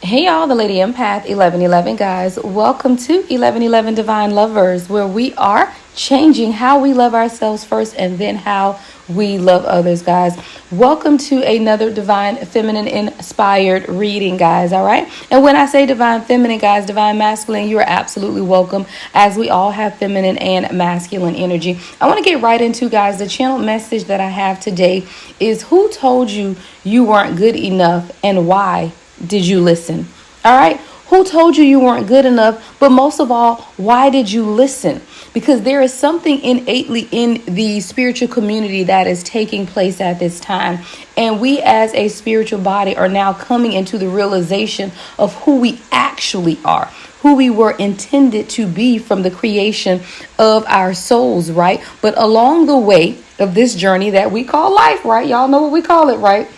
Hey y'all, the Lady Empath 1111 guys. Welcome to 1111 Divine Lovers, where we are changing how we love ourselves first and then how we love others, guys. Welcome to another Divine Feminine inspired reading, guys. All right. And when I say Divine Feminine, guys, Divine Masculine, you are absolutely welcome, as we all have feminine and masculine energy. I want to get right into, guys, the channel message that I have today is: who told you you weren't good enough, and why did you listen? All right. Who told you weren't good enough? But most of all, why did you listen? Because there is something innately in the spiritual community that is taking place at this time. And we as a spiritual body are now coming into the realization of who we actually are, who we were intended to be from the creation of our souls, right? But along the way of this journey that we call life, right? Y'all know what we call it, right?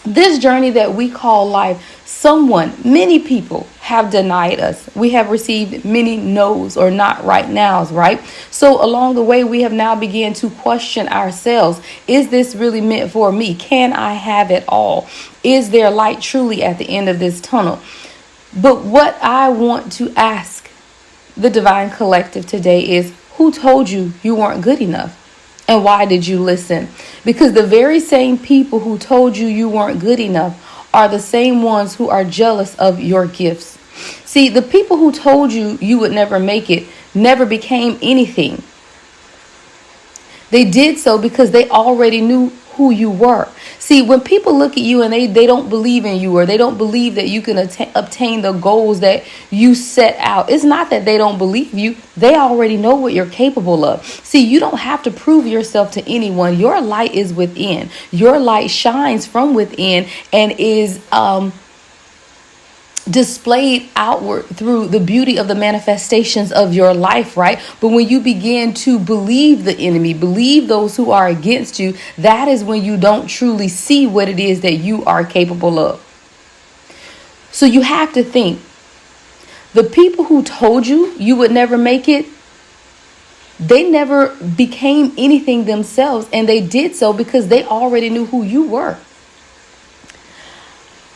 This journey that we call life, many people have denied us. We have received many no's or not right nows, right? So along the way, we have now begun to question ourselves. Is this really meant for me? Can I have it all? Is there light truly at the end of this tunnel? But what I want to ask the Divine Collective today is, who told you weren't good enough? And why did you listen? Because the very same people who told you weren't good enough are the same ones who are jealous of your gifts. See, the people who told you would never make it never became anything. They did so because they already knew who you were. See, when people look at you and they don't believe in you, or they don't believe that you can obtain the goals that you set out, it's not that they don't believe you. They already know what you're capable of. See, you don't have to prove yourself to anyone. Your light is within. Your light shines from within and is displayed outward through the beauty of the manifestations of your life, right? But when you begin to believe the enemy, believe those who are against you, that is when you don't truly see what it is that you are capable of. So you have to think, the people who told you would never make it, they never became anything themselves, and they did so because they already knew who you were.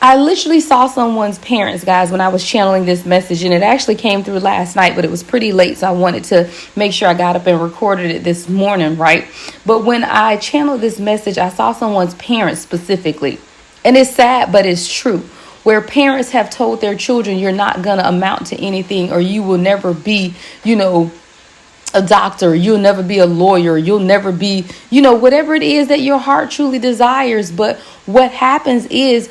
I literally saw someone's parents, guys, when I was channeling this message, and it actually came through last night, but it was pretty late, so I wanted to make sure I got up and recorded it this morning, right? But when I channeled this message, I saw someone's parents specifically, and it's sad, but it's true, where parents have told their children, you're not going to amount to anything, or you will never be, a doctor, you'll never be a lawyer, you'll never be, whatever it is that your heart truly desires. But what happens is,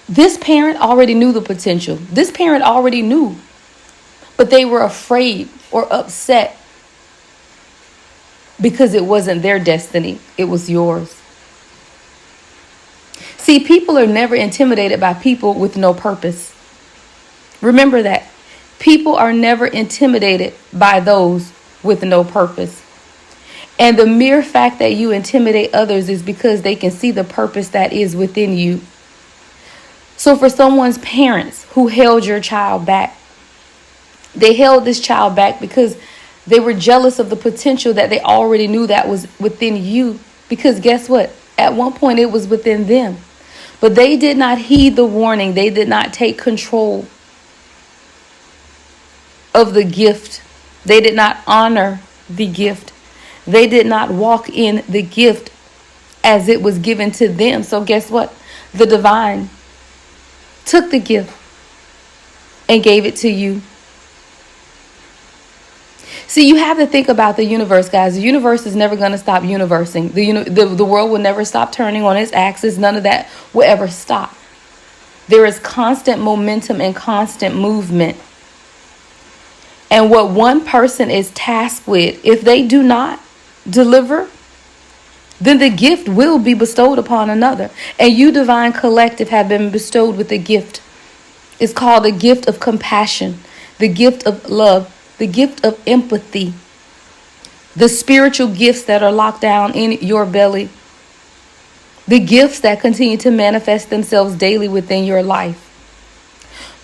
this parent already knew the potential. This parent already knew, but they were afraid or upset because it wasn't their destiny. It was yours. See, people are never intimidated by people with no purpose. Remember that. People are never intimidated by those with no purpose. And the mere fact that you intimidate others is because they can see the purpose that is within you. So for someone's parents who held your child back, they held this child back because they were jealous of the potential that they already knew that was within you. Because guess what? At one point it was within them. But they did not heed the warning. They did not take control of the gift. They did not honor the gift. They did not walk in the gift as it was given to them. So guess what? The divine took the gift and gave it to you. See, you have to think about the universe, guys. The universe is never going to stop universing. The world will never stop turning on its axis. None of that will ever stop. There is constant momentum and constant movement. And what one person is tasked with, if they do not deliver, then the gift will be bestowed upon another. And you, Divine Collective, have been bestowed with a gift. It's called the gift of compassion, the gift of love, the gift of empathy, the spiritual gifts that are locked down in your belly, the gifts that continue to manifest themselves daily within your life.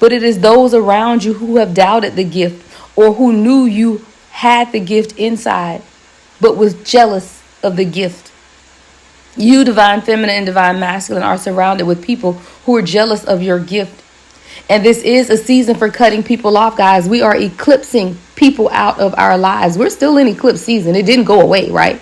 But it is those around you who have doubted the gift, or who knew you had the gift inside, but was jealous of the gift. You, Divine Feminine and Divine Masculine, are surrounded with people who are jealous of your gift. And this is a season for cutting people off, guys. We are eclipsing people out of our lives. We're still in eclipse season. It didn't go away, right?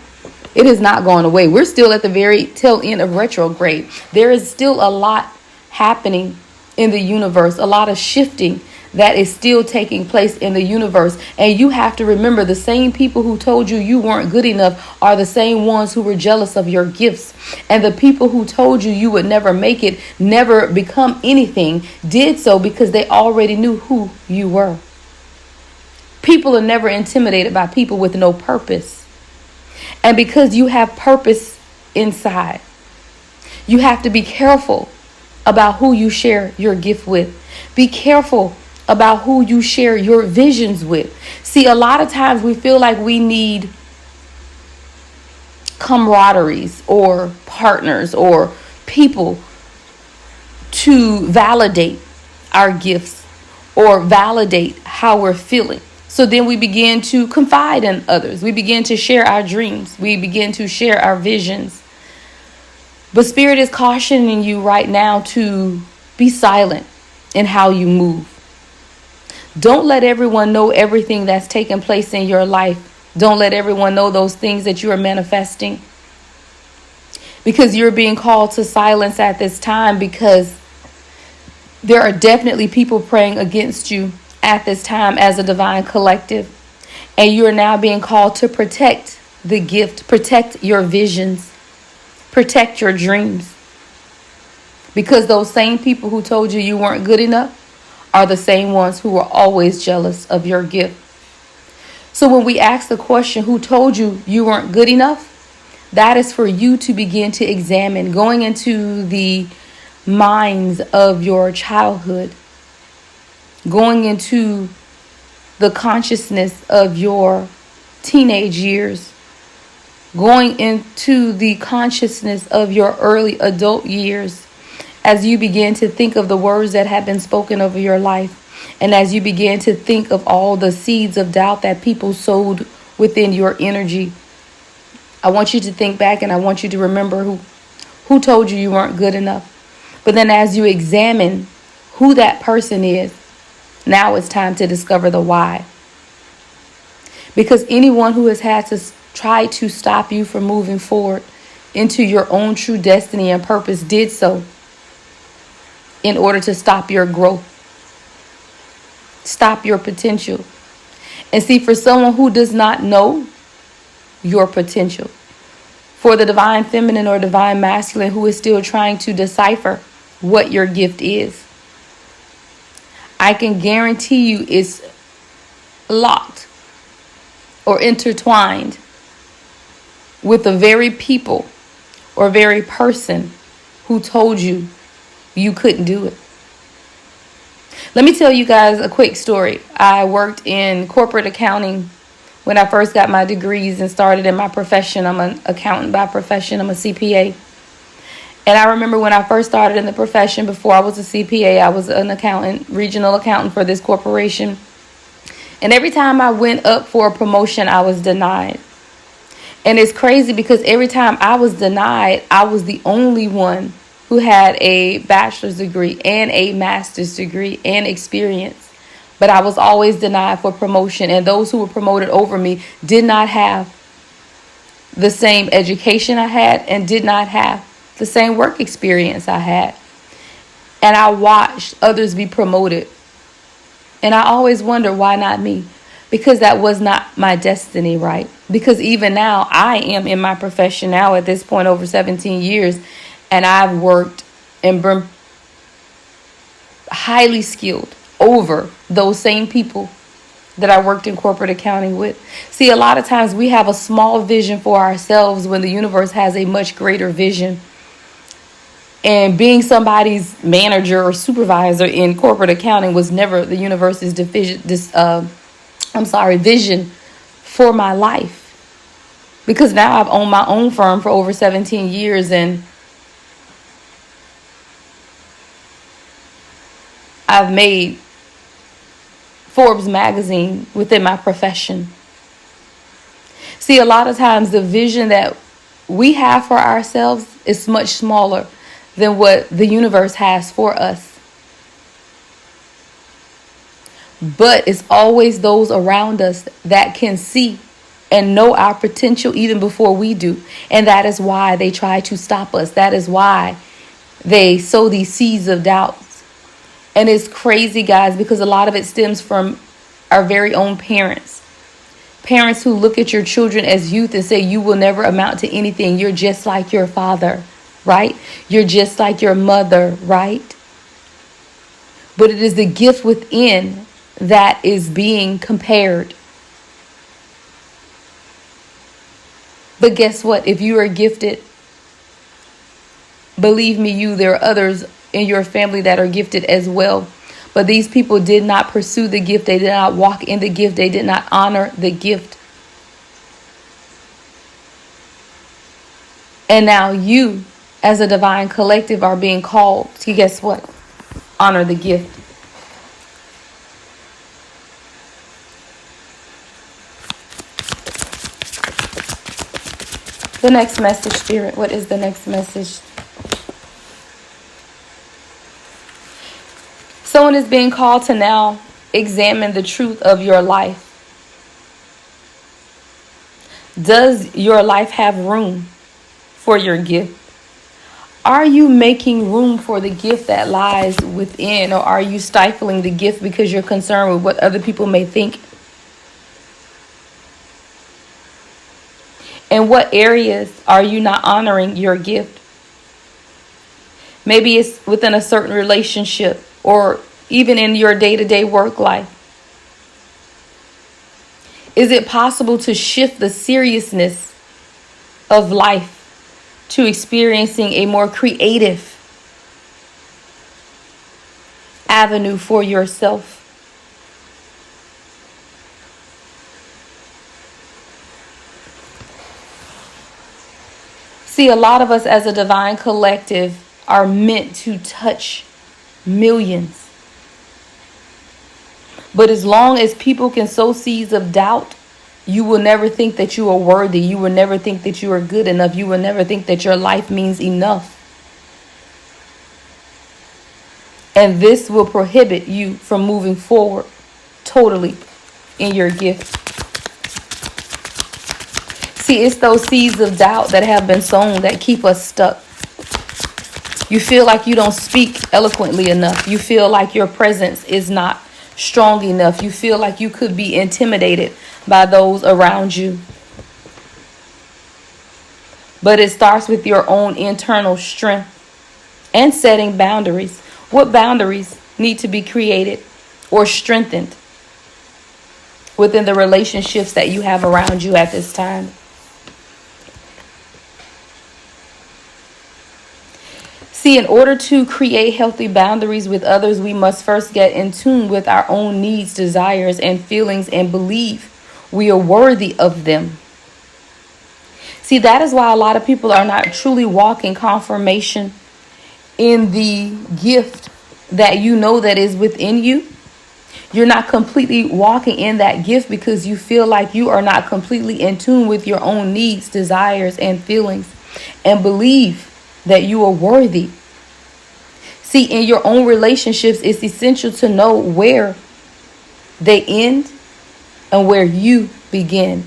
It is not going away. We're still at the very tail end of retrograde. There is still a lot happening in the universe, a lot of shifting that is still taking place in the universe. And you have to remember, the same people who told you weren't good enough are the same ones who were jealous of your gifts. And the people who told you would never make it, never become anything, did so because they already knew who you were. People are never intimidated by people with no purpose. And because you have purpose inside, you have to be careful about who you share your gift with. Be careful about who you share your visions with. See, a lot of times we feel like we need camaraderies or partners or people to validate our gifts or validate how we're feeling. So then we begin to confide in others. We begin to share our dreams. We begin to share our visions. But Spirit is cautioning you right now to be silent in how you move. Don't let everyone know everything that's taking place in your life. Don't let everyone know those things that you are manifesting. Because you're being called to silence at this time, because there are definitely people praying against you at this time as a divine collective. And you are now being called to protect the gift, protect your visions, protect your dreams. Because those same people who told you weren't good enough are the same ones who were always jealous of your gift. So when we ask the question, who told you weren't good enough? That is for you to begin to examine, going into the minds of your childhood, going into the consciousness of your teenage years, going into the consciousness of your early adult years, as you begin to think of the words that have been spoken over your life, and as you begin to think of all the seeds of doubt that people sowed within your energy. I want you to think back, and I want you to remember who told you weren't good enough. But then as you examine who that person is, now it's time to discover the why. Because anyone who has had to try to stop you from moving forward into your own true destiny and purpose did so in order to stop your growth, stop your potential. And see, for someone who does not know your potential, for the divine feminine or divine masculine who is still trying to decipher what your gift is, I can guarantee you it's locked or intertwined with the very people or very person who told you couldn't do it. Let me tell you guys a quick story. I worked in corporate accounting when I first got my degrees and started in my profession. I'm an accountant by profession. I'm a CPA. And I remember when I first started in the profession, before I was a CPA, I was an accountant, regional accountant for this corporation. And every time I went up for a promotion, I was denied. And it's crazy because every time I was denied, I was the only one who had a bachelor's degree and a master's degree and experience. But I was always denied for promotion. And those who were promoted over me did not have the same education I had and did not have the same work experience I had. And I watched others be promoted. And I always wonder, why not me? Because that was not my destiny, right? Because even now, I am in my profession now at this point over 17 years. And I've worked and been highly skilled over those same people that I worked in corporate accounting with. See, a lot of times we have a small vision for ourselves when the universe has a much greater vision. And being somebody's manager or supervisor in corporate accounting was never the universe's vision for my life. Because now I've owned my own firm for over 17 years and I've made Forbes magazine within my profession. See, a lot of times the vision that we have for ourselves is much smaller than what the universe has for us. But it's always those around us that can see and know our potential even before we do. And that is why they try to stop us. That is why they sow these seeds of doubts. And it's crazy, guys, because a lot of it stems from our very own parents. Parents who look at your children as youth and say, you will never amount to anything. You're just like your father, right? You're just like your mother, right? But it is the gift within that is being compared. But guess what? If you are gifted, believe me, there are others in your family that are gifted as well. But these people did not pursue the gift. They did not walk in the gift. They did not honor the gift. And now you, as a divine collective, are being called to, guess what? Honor the gift. The next message, Spirit. What is the next message? Someone is being called to now examine the truth of your life. Does your life have room for your gift? Are you making room for the gift that lies within, or are you stifling the gift because you're concerned with what other people may think? In what areas are you not honoring your gift? Maybe it's within a certain relationship or even in your day-to-day work life. Is it possible to shift the seriousness of life to experiencing a more creative avenue for yourself? See, a lot of us as a divine collective are meant to touch millions. But as long as people can sow seeds of doubt, you will never think that you are worthy. You will never think that you are good enough. You will never think that your life means enough. And this will prohibit you from moving forward totally in your gift. See, it's those seeds of doubt that have been sown that keep us stuck. You feel like you don't speak eloquently enough. You feel like your presence is not strong enough. You feel like you could be intimidated by those around you. But it starts with your own internal strength and setting boundaries. What boundaries need to be created or strengthened within the relationships that you have around you at this time? See, in order to create healthy boundaries with others, we must first get in tune with our own needs, desires, and feelings and believe we are worthy of them. See, that is why a lot of people are not truly walking confirmation in the gift that you know that is within you. You're not completely walking in that gift because you feel like you are not completely in tune with your own needs, desires, and feelings, and believe that you are worthy. See, in your own relationships, it's essential to know where they end and where you begin.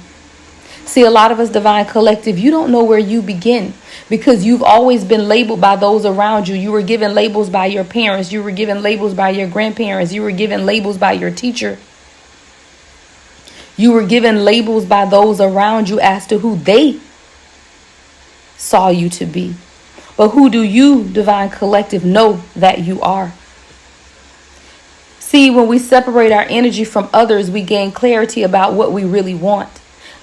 See, a lot of us, Divine Collective, you don't know where you begin because you've always been labeled by those around you. You were given labels by your parents. You were given labels by your grandparents. You were given labels by your teacher. You were given labels by those around you as to who they saw you to be. But who do you, Divine Collective, know that you are? See, when we separate our energy from others, we gain clarity about what we really want.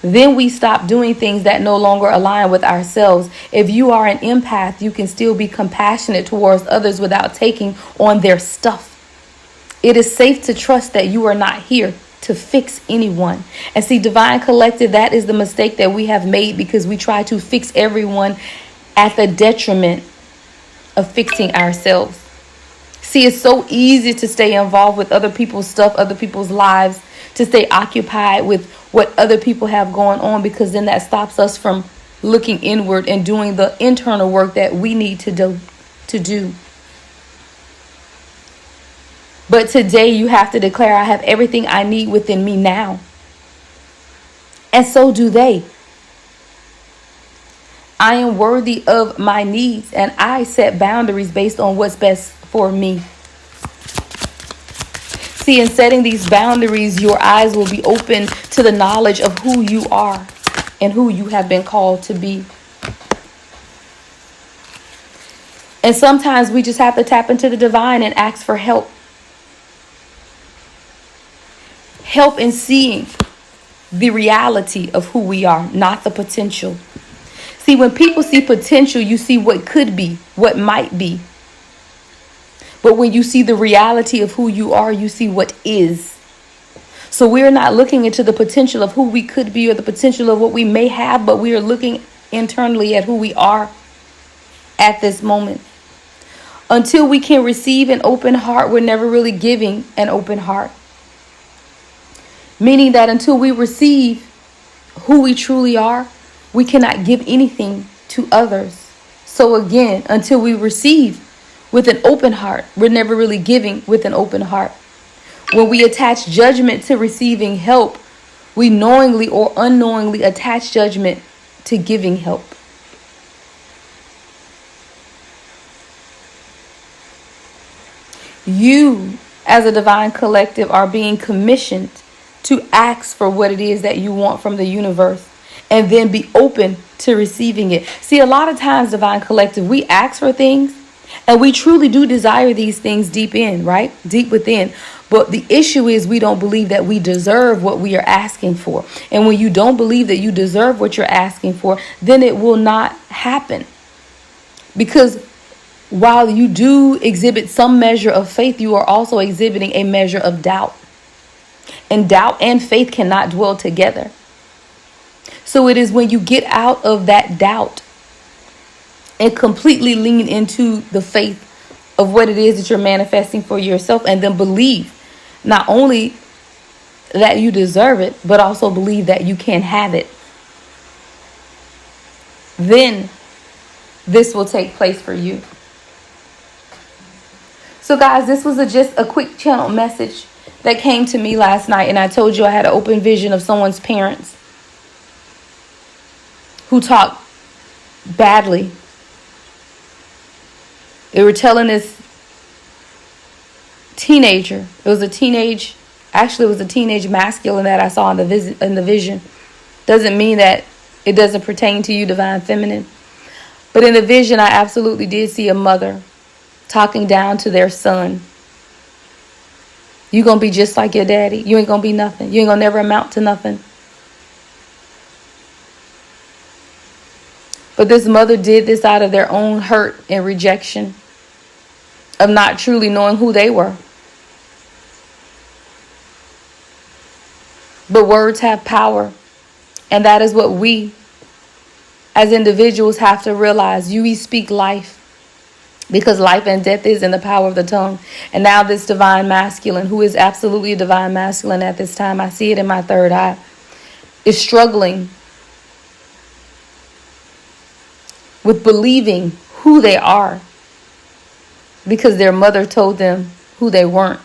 Then we stop doing things that no longer align with ourselves. If you are an empath, you can still be compassionate towards others without taking on their stuff. It is safe to trust that you are not here to fix anyone. And see, Divine Collective, that is the mistake that we have made because we try to fix everyone at the detriment of fixing ourselves. See, it's so easy to stay involved with other people's stuff, other people's lives, to stay occupied with what other people have going on, because then that stops us from looking inward and doing the internal work that we need to do. But today you have to declare, I have everything I need within me now. And so do they. I am worthy of my needs, and I set boundaries based on what's best for me. See, in setting these boundaries, your eyes will be open to the knowledge of who you are and who you have been called to be. And sometimes we just have to tap into the divine and ask for help. Help in seeing the reality of who we are, not the potential. See, when people see potential, you see what could be, what might be. But when you see the reality of who you are, you see what is. So we're not looking into the potential of who we could be or the potential of what we may have, but we are looking internally at who we are at this moment. Until we can receive an open heart, we're never really giving an open heart. Meaning that until we receive who we truly are, we cannot give anything to others. So again, until we receive with an open heart, we're never really giving with an open heart. When we attach judgment to receiving help, we knowingly or unknowingly attach judgment to giving help. You, as a divine collective, are being commissioned to ask for what it is that you want from the universe and then be open to receiving it. See, a lot of times, divine collective, we ask for things and we truly do desire these things deep in, right? Deep within. But the issue is we don't believe that we deserve what we are asking for. And when you don't believe that you deserve what you're asking for, then it will not happen. Because while you do exhibit some measure of faith, you are also exhibiting a measure of doubt. And doubt and faith cannot dwell together. So it is when you get out of that doubt and completely lean into the faith of what it is that you're manifesting for yourself, and then believe not only that you deserve it, but also believe that you can have it. Then this will take place for you. So guys, this was just a quick channel message that came to me last night. And I told you I had an open vision of someone's parents who talked badly. They were telling this teenager, it was a teenage masculine that I saw in the vision. Doesn't mean that it doesn't pertain to you, divine feminine. But in the vision, I absolutely did see a mother talking down to their son. You gonna be just like your daddy. You ain't gonna be nothing. You ain't gonna never amount to nothing. But this mother did this out of their own hurt and rejection of not truly knowing who they were. But words have power. And that is what we as individuals have to realize. We speak life. Because life and death is in the power of the tongue. And now this divine masculine, who is absolutely a divine masculine at this time, I see it in my third eye, is struggling with believing who they are. Because their mother told them who they weren't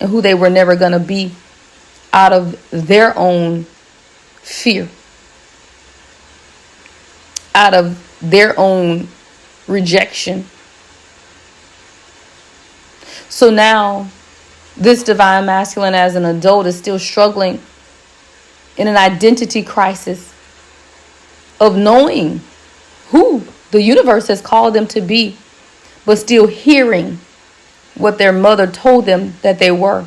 and who they were never going to be out of their own fear. Out of their own rejection. So now, this divine masculine as an adult is still struggling in an identity crisis of knowing who the universe has called them to be, but still hearing what their mother told them that they were.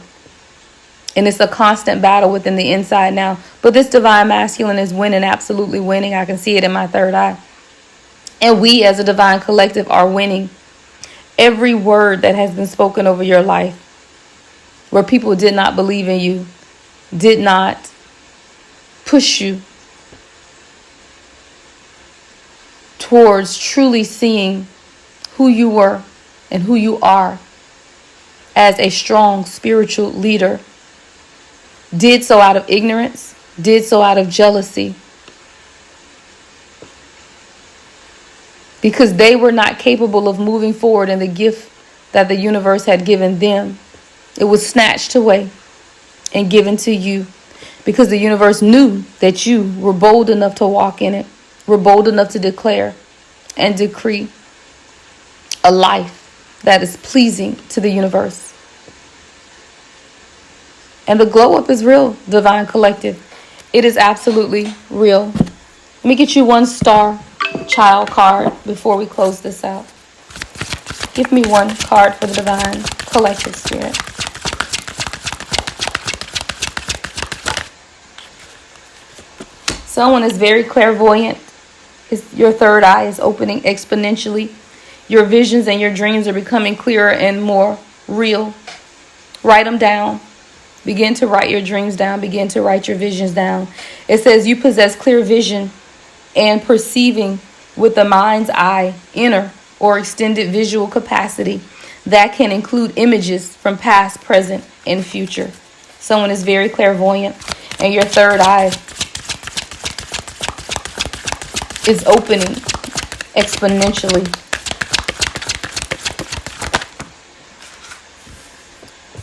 And it's a constant battle within the inside now. But this divine masculine is winning, absolutely winning. I can see it in my third eye. And we as a divine collective are winning. Every word that has been spoken over your life, where people did not believe in you, did not push you towards truly seeing who you were and who you are as a strong spiritual leader, did so out of ignorance, did so out of jealousy, because they were not capable of moving forward in the gift that the universe had given them It was snatched away and given to you because the universe knew that you were bold enough to walk in it, were bold enough to declare and decree a life that is pleasing to the universe. And the glow up is real, Divine Collective. It is absolutely real. Let me get you one star child card before we close this out. Give me one card for the Divine Collective Spirit. Someone is very clairvoyant. Your third eye is opening exponentially. Your visions and your dreams are becoming clearer and more real. Write them down. Begin to write your dreams down. Begin to write your visions down. It says you possess clear vision and perceiving with the mind's eye, inner or extended visual capacity that can include images from past, present, and future. Someone is very clairvoyant, and your third eye is opening exponentially.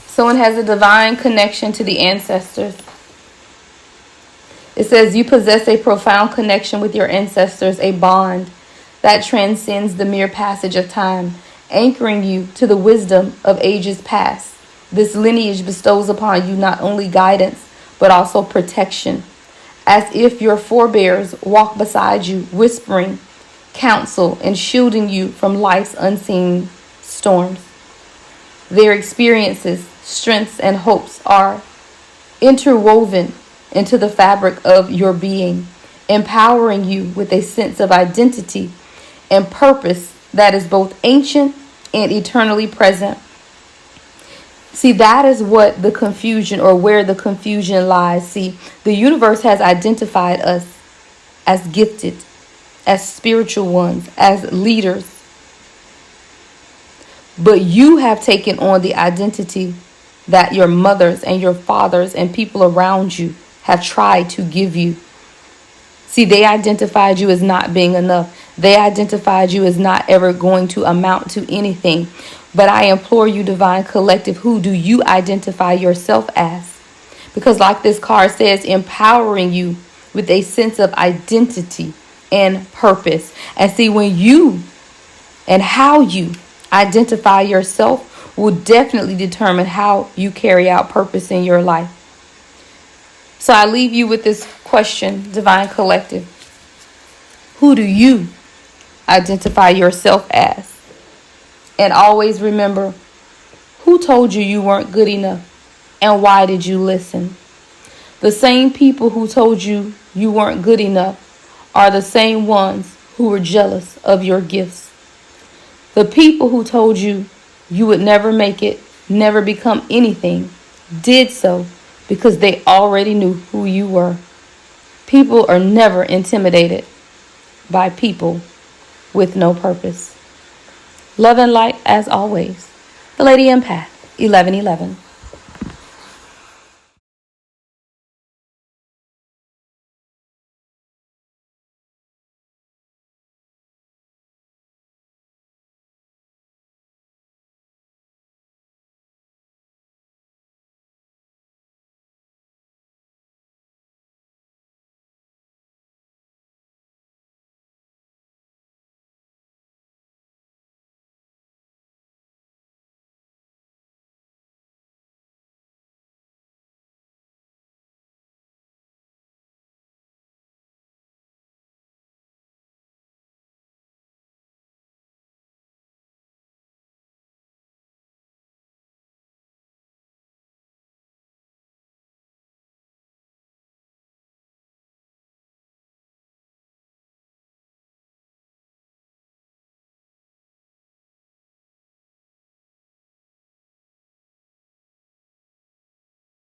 Someone has a divine connection to the ancestors. It says you possess a profound connection with your ancestors, a bond that transcends the mere passage of time, anchoring you to the wisdom of ages past. This lineage bestows upon you not only guidance, but also protection, as if your forebears walk beside you, whispering counsel and shielding you from life's unseen storms. Their experiences, strengths, and hopes are interwoven into the fabric of your being, empowering you with a sense of identity and purpose that is both ancient and eternally present. See, that is what the confusion, or where the confusion lies. See, the universe has identified us as gifted, as spiritual ones, as leaders. But you have taken on the identity that your mothers and your fathers and people around you have tried to give you. See, they identified you as not being enough. They identified you as not ever going to amount to anything. But I implore you, Divine Collective, who do you identify yourself as? Because like this card says, empowering you with a sense of identity and purpose. And see, when you and how you identify yourself will definitely determine how you carry out purpose in your life. So I leave you with this question, Divine Collective. Who do you identify yourself as? And always remember, who told you you weren't good enough? And why did you listen? The same people who told you you weren't good enough are the same ones who were jealous of your gifts. The people who told you you would never make it, never become anything, did so because they already knew who you were. People are never intimidated by people with no purpose. Love and light as always. The Lady Empath, 1111.